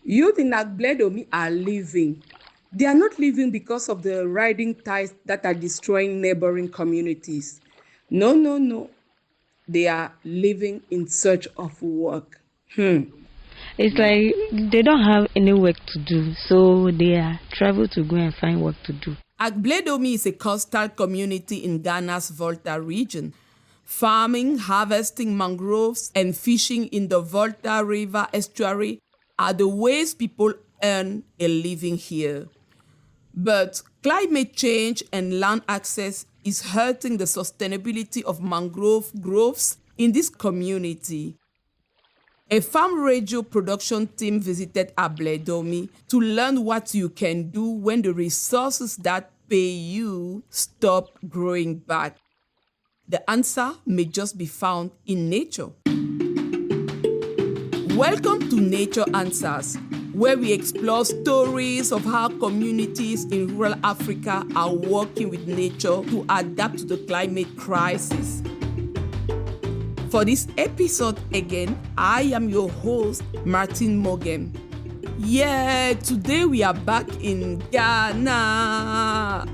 Youth in Agbledomi are living. They are not living because of the riding tides that are destroying neighboring communities. No, no, no. They are living in search of work. It's like they don't have any work to do, so they are travel to go and find work to do. Agbledomi is a coastal community in Ghana's Volta region. Farming, harvesting mangroves, and fishing in the Volta River estuary are the ways people earn a living here. But climate change and land access is hurting the sustainability of mangrove groves in this community. A farm radio production team visited Agbledomi to learn what you can do when the resources that pay you stop growing back. The answer may just be found in nature. Welcome to Nature Answers, where we explore stories of how communities in rural Africa are working with nature to adapt to the climate crisis. For this episode again, I am your host, Martin Mogem. Yeah, today we are back in Ghana.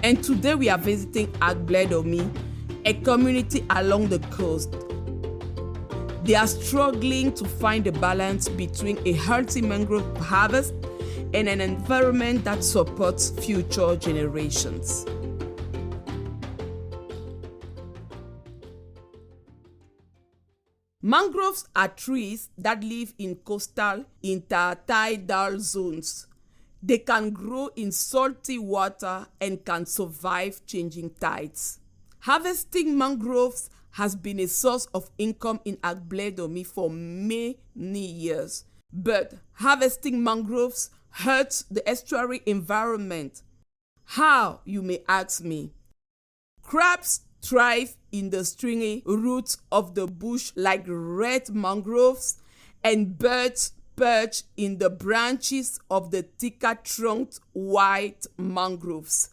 And today we are visiting Agbledomi, a community along the coast. They are struggling to find a balance between a healthy mangrove harvest and an environment that supports future generations. Mangroves are trees that live in coastal intertidal zones. They can grow in salty water and can survive changing tides. Harvesting mangroves has been a source of income in Agbledomi for many years. But harvesting mangroves hurts the estuary environment. How, you may ask me? Crabs thrive in the stringy roots of the bush like red mangroves, and birds perch in the branches of the thicker trunked white mangroves.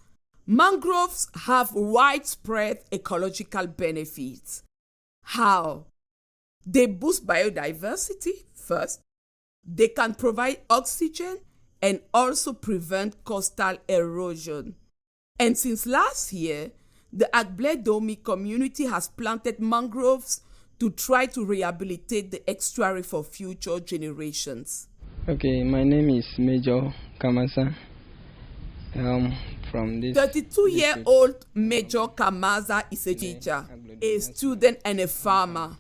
Mangroves have widespread ecological benefits. How? They boost biodiversity first. They can provide oxygen and also prevent coastal erosion. And since last year, the Agbledomi community has planted mangroves to try to rehabilitate the estuary for future generations. Okay, my name is Major Kamasah. From this 32-year-old Major Kamasah is a teacher, a student, and a farmer.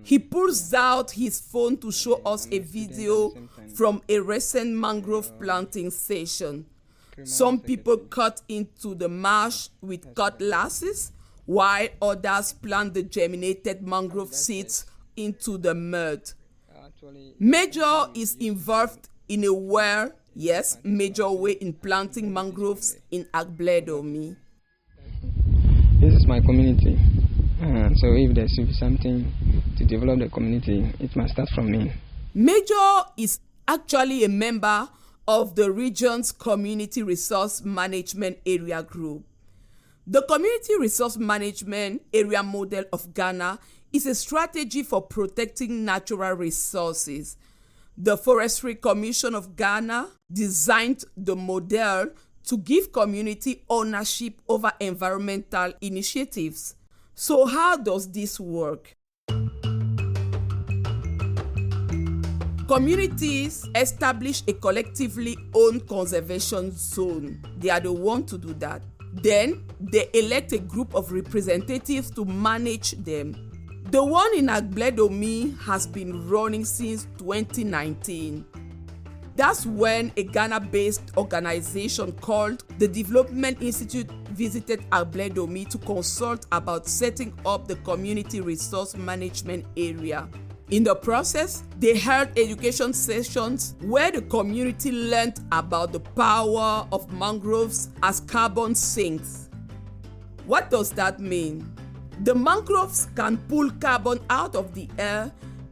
He pulls out his phone to show us a video from a recent mangrove planting session. Some people cut into the marsh with cutlasses, while others plant the germinated mangrove seeds into the mud. Major is involved in a major way in planting mangroves in Agbledomi. This is my community. So if there should be something to develop the community, it must start from me. Major is actually a member of the region's Community Resource Management Area Group. The Community Resource Management Area Model of Ghana is a strategy for protecting natural resources. The Forestry Commission of Ghana designed the model to give community ownership over environmental initiatives. So how does this work? Communities establish a collectively owned conservation zone. They are the ones to do that. Then they elect a group of representatives to manage them. The one in Agbledomi has been running since 2019. That's when a Ghana-based organization called the Development Institute visited Agbledomi to consult about setting up the community resource management area. In the process, they held education sessions where the community learned about the power of mangroves as carbon sinks. What does that mean? The mangroves can pull carbon out of the air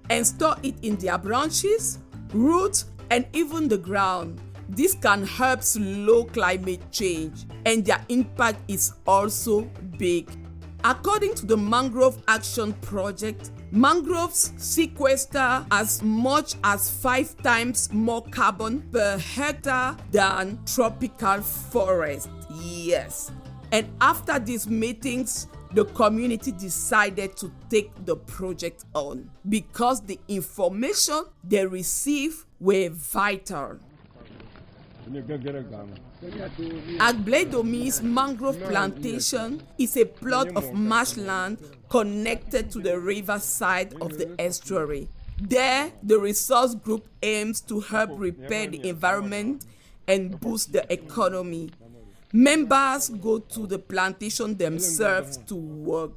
and store it in their branches, roots, and even the ground. This can help slow climate change, and their impact is also big. According to the Mangrove Action Project, Mangroves sequester as much as 5 times more carbon per hectare than tropical forest. Yes. And after these meetings, the community decided to take the project on because the information they received were vital. Agbledomi's mangrove plantation is a plot of marshland connected to the river side of the estuary. There, the resource group aims to help repair the environment and boost the economy. Members go to the plantation themselves to work.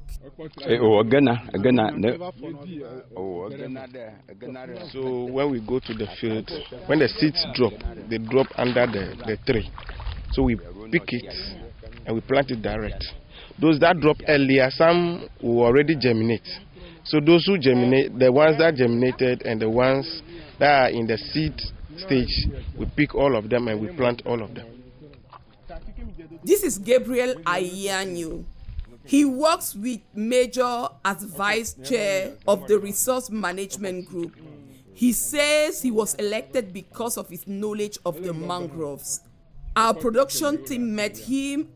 So when we go to the field, when the seeds drop, they drop under the tree. So we pick it and we plant it direct. Those that drop earlier, some will already germinate. So those who germinate, the ones that germinated and the ones that are in the seed stage, we pick all of them and we plant all of them. This is Gabriel Ahianyo. He works with Major as vice chair of the resource management group. He says he was elected because of his knowledge of the mangroves. Our production team met him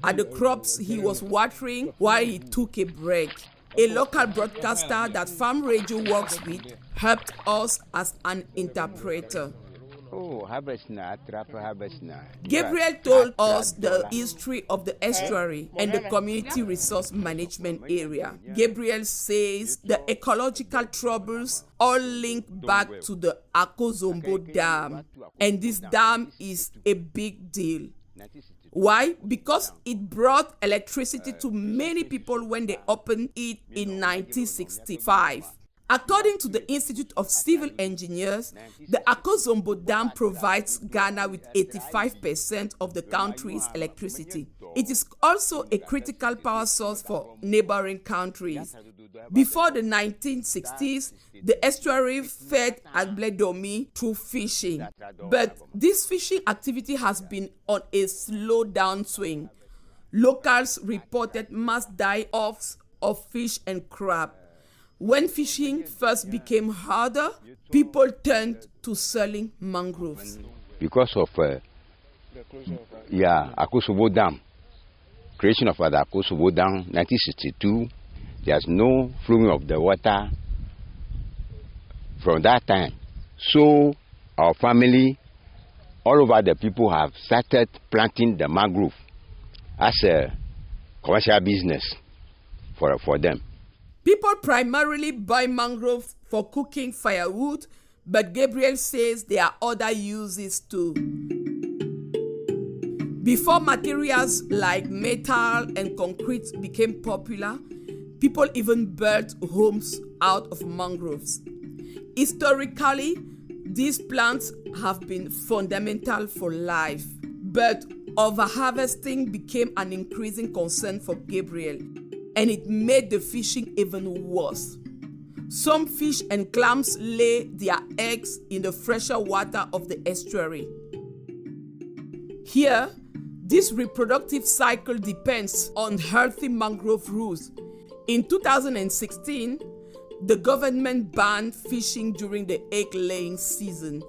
at the crops he was watering while he took a break. A local broadcaster that Farm Radio works with helped us as an interpreter. Gabriel told us the history of the estuary and the community resource management area. Gabriel says the ecological troubles all link back to the Akosombo Dam, and this dam is a big deal. Why? Because it brought electricity to many people when they opened it in 1965. According to the Institute of Civil Engineers, the Akosombo Dam provides Ghana with 85% of the country's electricity. It is also a critical power source for neighboring countries. Before the 1960s, the estuary fed Agbledomi through fishing. But this fishing activity has been on a slow downswing. Locals reported mass die-offs of fish and crab. When fishing first became harder, people turned to selling mangroves. Because of Akosombo Dam, creation of the Akosombo Dam, 1962, there's no flowing of the water from that time. So our family, all over the people have started planting the mangrove as a commercial business for them. People primarily buy mangroves for cooking firewood, but Gabriel says there are other uses too. Before materials like metal and concrete became popular, people even built homes out of mangroves. Historically, these plants have been fundamental for life, but overharvesting became an increasing concern for Gabriel, and it made the fishing even worse. Some fish and clams lay their eggs in the fresher water of the estuary. Here, this reproductive cycle depends on healthy mangrove roots. In 2016, the government banned fishing during the egg-laying season.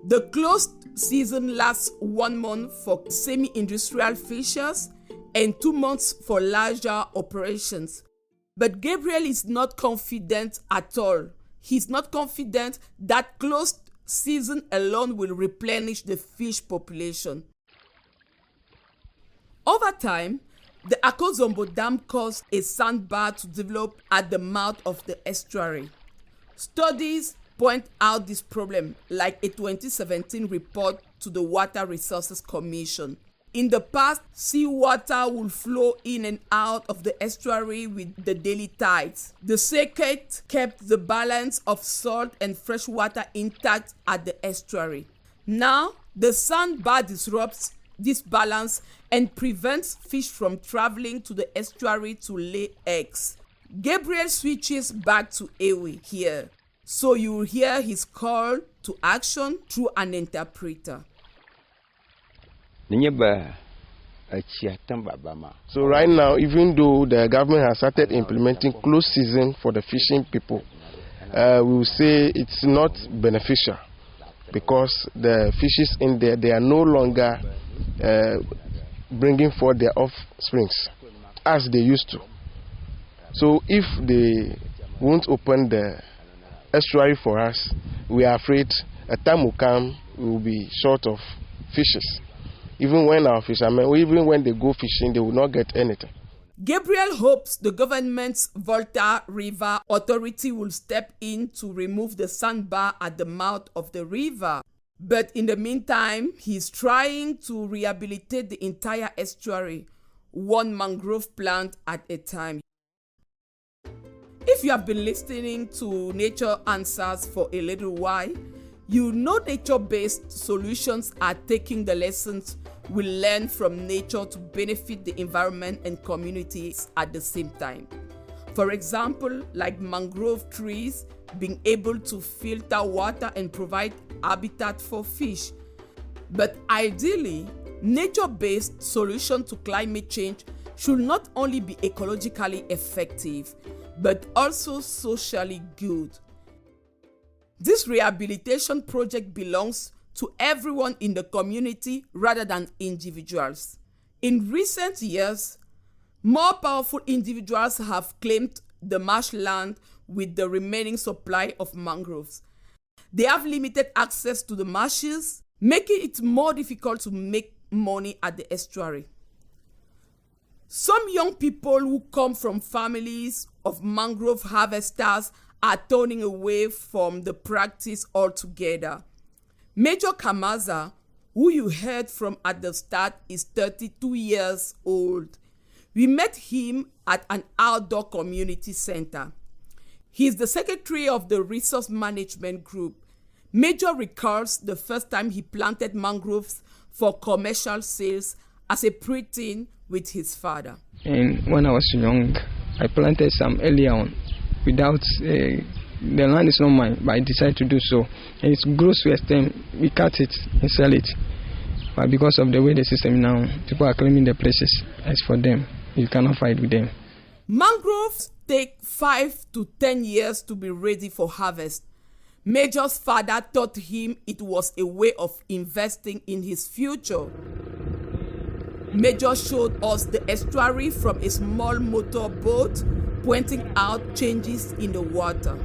The closed season lasts 1 month for semi-industrial fishers and 2 months for larger operations. But Gabriel is not confident at all. He's not confident that closed season alone will replenish the fish population. Over time, the Akosombo Dam caused a sandbar to develop at the mouth of the estuary. Studies point out this problem, like a 2017 report to the Water Resources Commission. In the past, seawater would flow in and out of the estuary with the daily tides. The circuit kept the balance of salt and fresh water intact at the estuary. Now, the sandbar disrupts this balance and prevents fish from traveling to the estuary to lay eggs. Gabriel switches back to Ewe here, so you will hear his call to action through an interpreter. Ninyeba So right now, even though the government has started implementing closed season for the fishing people, we will say it's not beneficial because the fishes in there, they are no longer bringing forth their offsprings as they used to. So if they won't open the estuary for us, we are afraid a time will come we will be short of fishes. Even when our fishermen, even when they go fishing, they will not get anything. Gabriel hopes the government's Volta River Authority will step in to remove the sandbar at the mouth of the river. But in the meantime, he's trying to rehabilitate the entire estuary, one mangrove plant at a time. If you have been listening to Nature Answers for a little while, you know nature-based solutions are taking the lessons we learn from nature to benefit the environment and communities at the same time. For example, like mangrove trees being able to filter water and provide habitat for fish. But ideally, nature-based solutions to climate change should not only be ecologically effective, but also socially good. This rehabilitation project belongs to everyone in the community rather than individuals. In recent years, more powerful individuals have claimed the marshland with the remaining supply of mangroves. They have limited access to the marshes, making it more difficult to make money at the estuary. Some young people who come from families of mangrove harvesters are turning away from the practice altogether. Major Kamasah, who you heard from at the start, is 32 years old. We met him at an outdoor community center. He is the secretary of the resource management group. Major recalls the first time he planted mangroves for commercial sales as a preteen with his father. And when I was young, I planted some earlier on without, the land is not mine, but I decided to do so. And it grows to extent, we cut it and sell it. But because of the way the system now, people are claiming the places as for them. You cannot fight with them. Mangroves take 5 to 10 years to be ready for harvest. Major's father taught him it was a way of investing in his future. Major showed us the estuary from a small motor boat, pointing out changes in the water.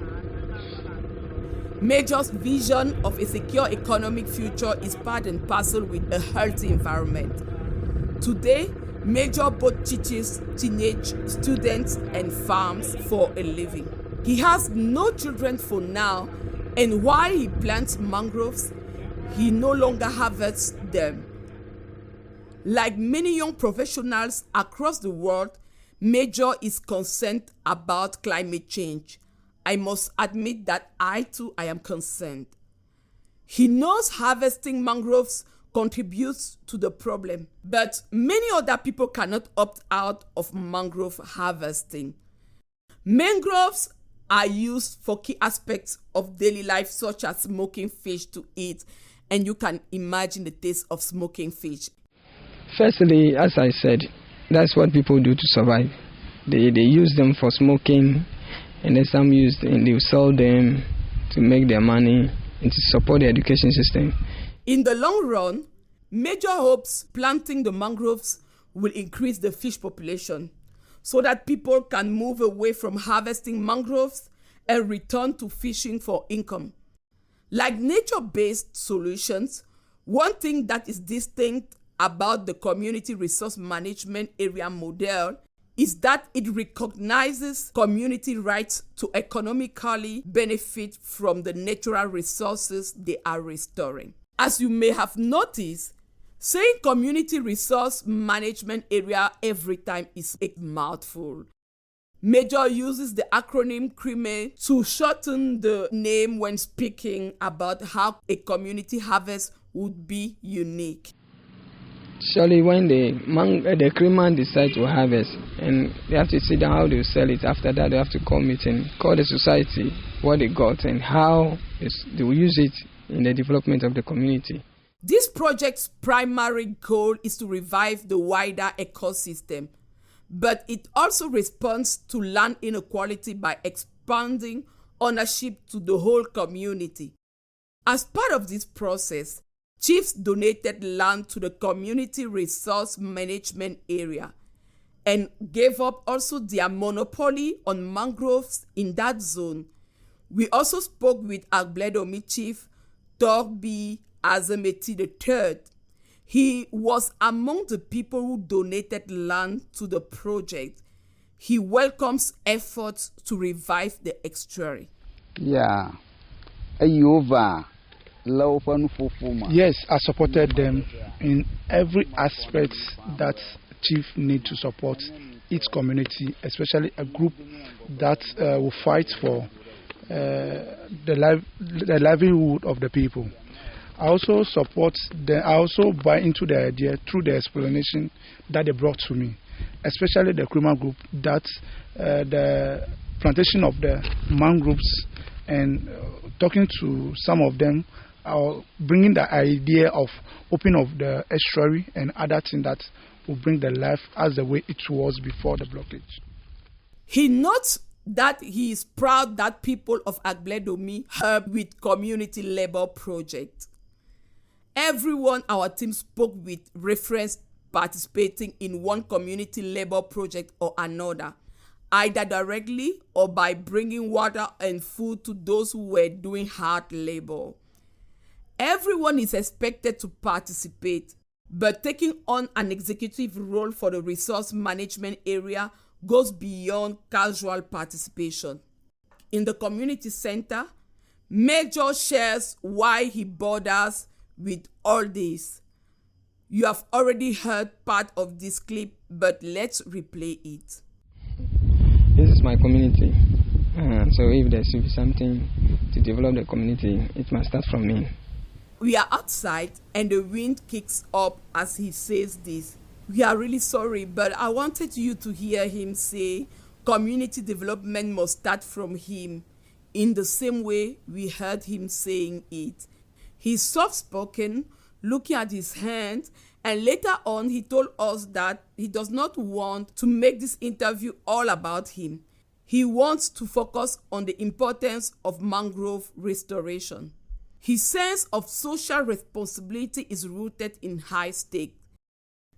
Major's vision of a secure economic future is part and parcel with a healthy environment. Today, Major both teaches teenage students and farms for a living. He has no children for now, and while he plants mangroves, he no longer harvests them. Like many young professionals across the world, Major is concerned about climate change. I must admit that I too am concerned. He knows harvesting mangroves contributes to the problem, but many other people cannot opt out of mangrove harvesting. Mangroves are used for key aspects of daily life, such as smoking fish to eat, and you can imagine the taste of smoking fish. Firstly, as I said, that's what people do to survive. They use them for smoking, and then some use them, they sell them to make their money and to support the education system. In the long run, Major hopes planting the mangroves will increase the fish population so that people can move away from harvesting mangroves and return to fishing for income. Like nature-based solutions, one thing that is distinct about the community resource management area model is that it recognizes community rights to economically benefit from the natural resources they are restoring. As you may have noticed, saying community resource management area every time is a mouthful. Major uses the acronym CRIME to shorten the name when speaking about how a community harvest would be unique. Surely when the crewman decide to harvest, and they have to sit down how they sell it. After that, they have to call meeting, call the society, what they got and how they will use it in the development of the community. This project's primary goal is to revive the wider ecosystem, but it also responds to land inequality by expanding ownership to the whole community. As part of this process, chiefs donated land to the community resource management area and gave up also their monopoly on mangroves in that zone. We also spoke with Agbledomi chief Torbi Azemeti III. He was among the people who donated land to the project. He welcomes efforts to revive the estuary. Yeah. Yes, I supported them in every aspect that chief need to support its community, especially a group that will fight for the livelihood of the people. I also support them. I also buy into the idea through the explanation that they brought to me, especially the criminal group, that the plantation of the mangroves and talking to some of them, bringing the idea of opening of the estuary and other things that will bring the life as the way it was before the blockage. He notes that he is proud that people of Agbledomi help with community labor project. Everyone our team spoke with referenced participating in one community labor project or another, either directly or by bringing water and food to those who were doing hard labor. Everyone is expected to participate, but taking on an executive role for the resource management area goes beyond casual participation. In the community center, Major shares why he bothers with all this. You have already heard part of this clip, but let's replay it. This is my community. So if there should be something to develop the community, it must start from me. We are outside and the wind kicks up as he says this. We are really sorry, but I wanted you to hear him say community development must start from him in the same way we heard him saying it. He's soft-spoken, looking at his hand, and later on he told us that he does not want to make this interview all about him. He wants to focus on the importance of mangrove restoration. His sense of social responsibility is rooted in high stakes.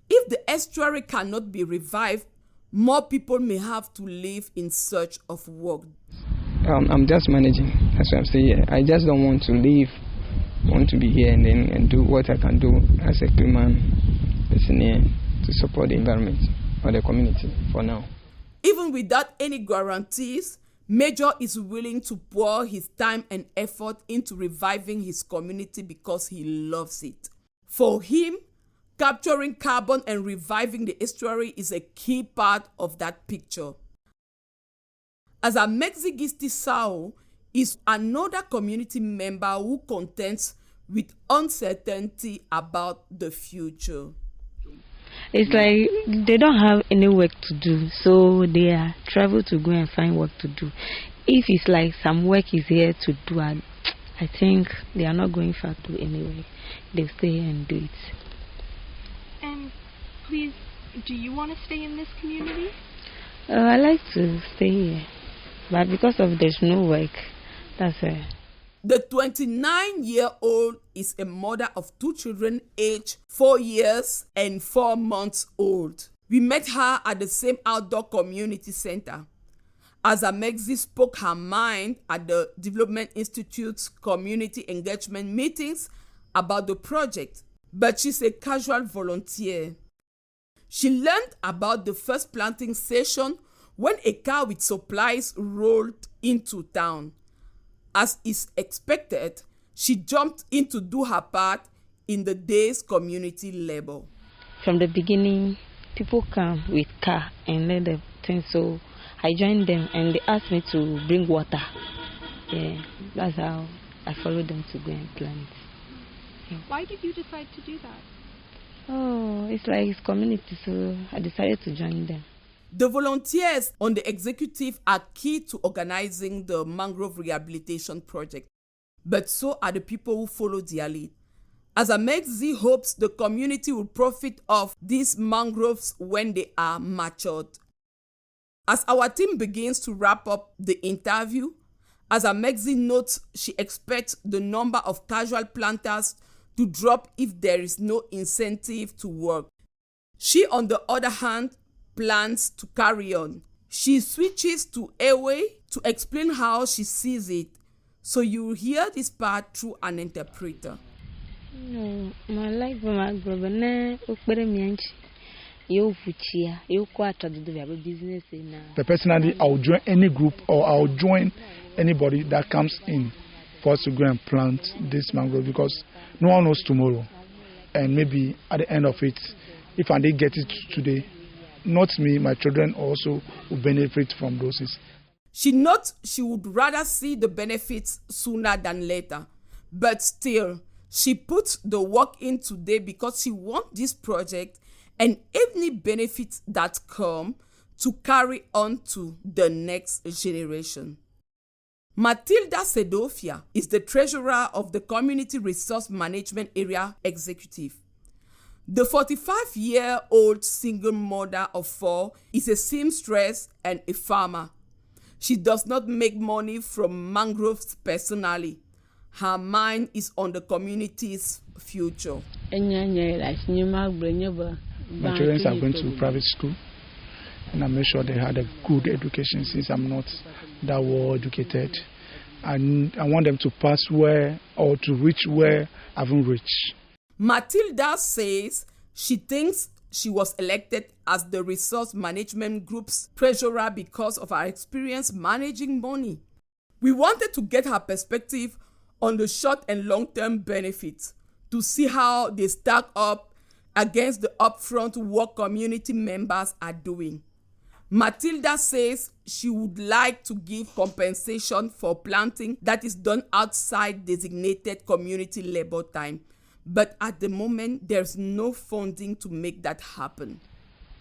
If the estuary cannot be revived, more people may have to live in search of work. I'm just managing. That's what I'm saying here. I just don't want to leave. I want to be here and do what I can do as a crewman person here to support the environment or the community for now. Even without any guarantees, Major is willing to pour his time and effort into reviving his community because he loves it. For him, capturing carbon and reviving the estuary is a key part of that picture. As Amexigisti Sao is another community member who contends with uncertainty about the future. It's like they don't have any work to do, so they are travel to go and find work to do. If it's like some work is here to do, I think they are not going far to anyway. They'll stay here and do it. And please, do you want to stay in this community? I like to stay here, but because of there's no work, that's why. The 29-year-old is a mother of 2 children aged 4 years and 4 months old. We met her at the same outdoor community center. As Amexi spoke her mind at the Development Institute's community engagement meetings about the project, but she's a casual volunteer. She learned about the first planting session when a car with supplies rolled into town. As is expected, she jumped in to do her part in the day's community labor. From the beginning, people come with car and let them things, so I joined them and they asked me to bring water. Yeah, that's how I followed them to go and plant. Yeah. Why did you decide to do that? Oh, it's like it's community, so I decided to join them. The volunteers on the executive are key to organizing the mangrove rehabilitation project, but so are the people who follow their lead. Azamexi hopes the community will profit of these mangroves when they are matured. As our team begins to wrap up the interview, Azamexi notes she expects the number of casual planters to drop if there is no incentive to work. She, on the other hand, plans to carry on. She switches to Ewe to explain how she sees it, so you will hear this part through an interpreter. No, my life mangrove na okpere mianchi. You fuchia, you quarter do we have a business in. Personally, I'll join any group or I'll join anybody that comes in for us to go and plant this mangrove, because no one knows tomorrow, and maybe at the end of it, if I didn't get it today, not me, my children also will benefit from those. She notes she would rather see the benefits sooner than later, but still, she puts the work in today because she wants this project and any benefits that come to carry on to the next generation. Matilda Sedofia is the treasurer of the Community Resource Management Area Executive. The 45-year-old single mother of 4 is a seamstress and a farmer. She does not make money from mangroves personally. Her mind is on the community's future. My children are going to private school, and I make sure they had a good education since I'm not that well educated. And I want them to pass where or to reach where I haven't reached. Matilda says she thinks she was elected as the resource management group's treasurer because of her experience managing money. We wanted to get her perspective on the short and long-term benefits to see how they stack up against the upfront work community members are doing. Matilda says she would like to give compensation for planting that is done outside designated community labor time, but at the moment there's no funding to make that happen.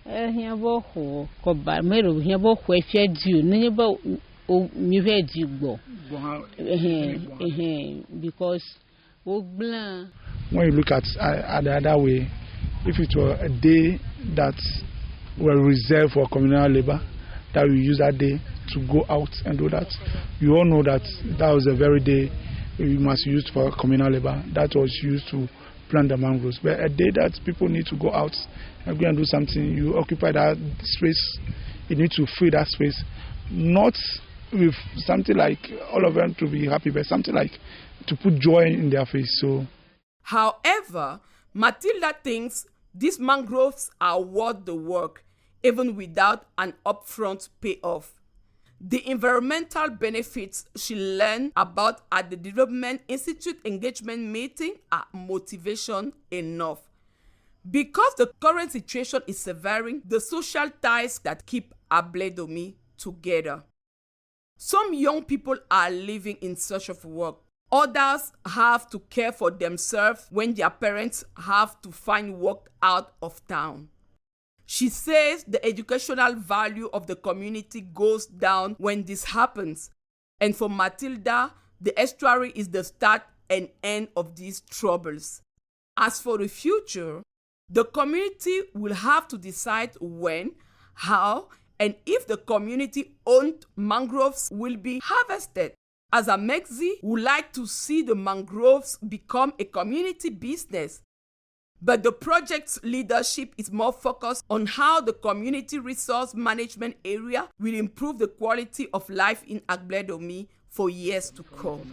Because when you look at the other way, if it were a day that were reserved for communal labor, that we use that day to go out and do that, you all know that that was the very day we must use for communal labor. That was used to plant the mangroves. But a day that people need to go out and go and do something, you occupy that space. You need to fill that space, not with something like all of them to be happy, but something like to put joy in their face. So, however, Matilda thinks these mangroves are worth the work, even without an upfront payoff. The environmental benefits she learned about at the Development Institute engagement meeting are motivation enough. Because the current situation is severing the social ties that keep Agbledomi together. Some young people are living in search of work. Others have to care for themselves when their parents have to find work out of town. She says the educational value of the community goes down when this happens. And for Matilda, the estuary is the start and end of these troubles. As for the future, the community will have to decide when, how, and if the community-owned mangroves will be harvested. Azamexi would like to see the mangroves become a community business. But the project's leadership is more focused on how the community resource management area will improve the quality of life in Agbledomi for years to come.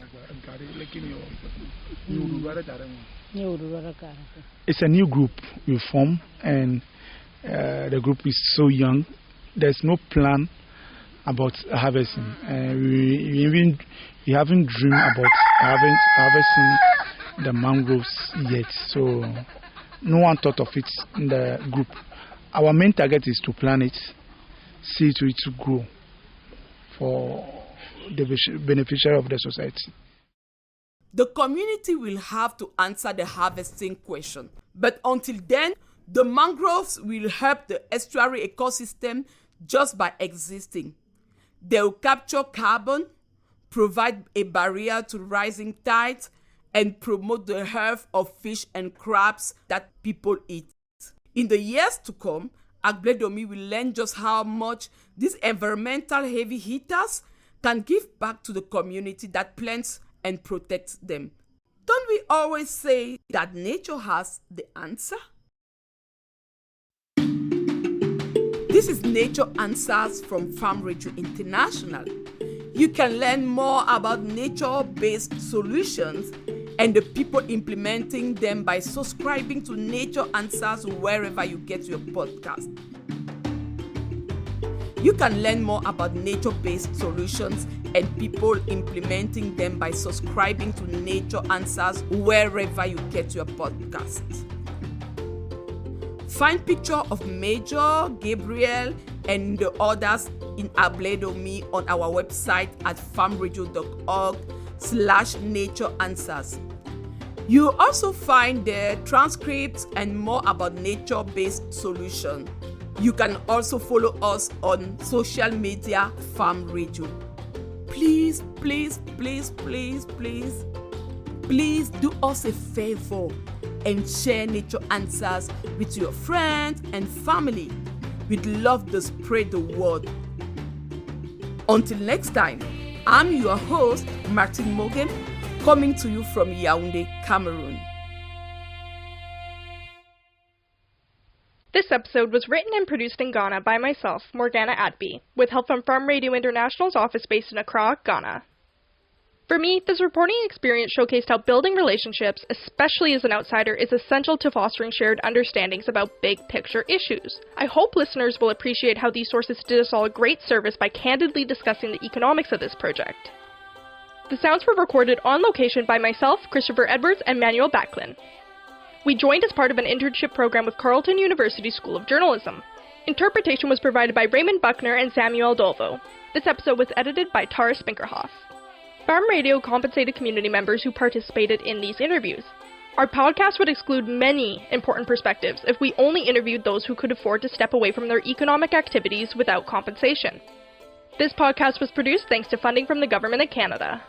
It's a new group we form, and the group is so young. There's no plan about harvesting. We haven't dreamed about harvesting the mangroves yet. So no one thought of it in the group. Our main target is to plant it, see to it to grow for the beneficiary of the society. The community will have to answer the harvesting question. But until then, the mangroves will help the estuary ecosystem just by existing. They will capture carbon, provide a barrier to rising tides, and promote the health of fish and crabs that people eat. In the years to come, Agbledomi will learn just how much these environmental heavy hitters can give back to the community that plants and protects them. Don't we always say that nature has the answer? This is Nature Answers from Farm Radio International. You can learn more about nature-based solutions and the people implementing them by subscribing to Nature Answers wherever you get your podcast. You can learn more about nature-based solutions and people implementing them by subscribing to Nature Answers wherever you get your podcast. Find picture of Major, Gabriel, and the others in Agbledomi on our website at farmradio.org/natureanswers. You'll also find the transcripts and more about nature-based solutions. You can also follow us on social media, Farm Radio. Please do us a favor and share Nature Answers with your friends and family. We'd love to spread the word. Until next time, I'm your host, Martin Morgan, coming to you from Yaoundé, Cameroon. This episode was written and produced in Ghana by myself, Morgana Adby, with help from Farm Radio International's office based in Accra, Ghana. For me, this reporting experience showcased how building relationships, especially as an outsider, is essential to fostering shared understandings about big picture issues. I hope listeners will appreciate how these sources did us all a great service by candidly discussing the economics of this project. The sounds were recorded on location by myself, Christopher Edwards, and Manuel Backlin. We joined as part of an internship program with Carleton University School of Journalism. Interpretation was provided by Raymond Buckner and Samuel Dolvo. This episode was edited by Tara Spinkerhoff. Farm Radio compensated community members who participated in these interviews. Our podcast would exclude many important perspectives if we only interviewed those who could afford to step away from their economic activities without compensation. This podcast was produced thanks to funding from the Government of Canada.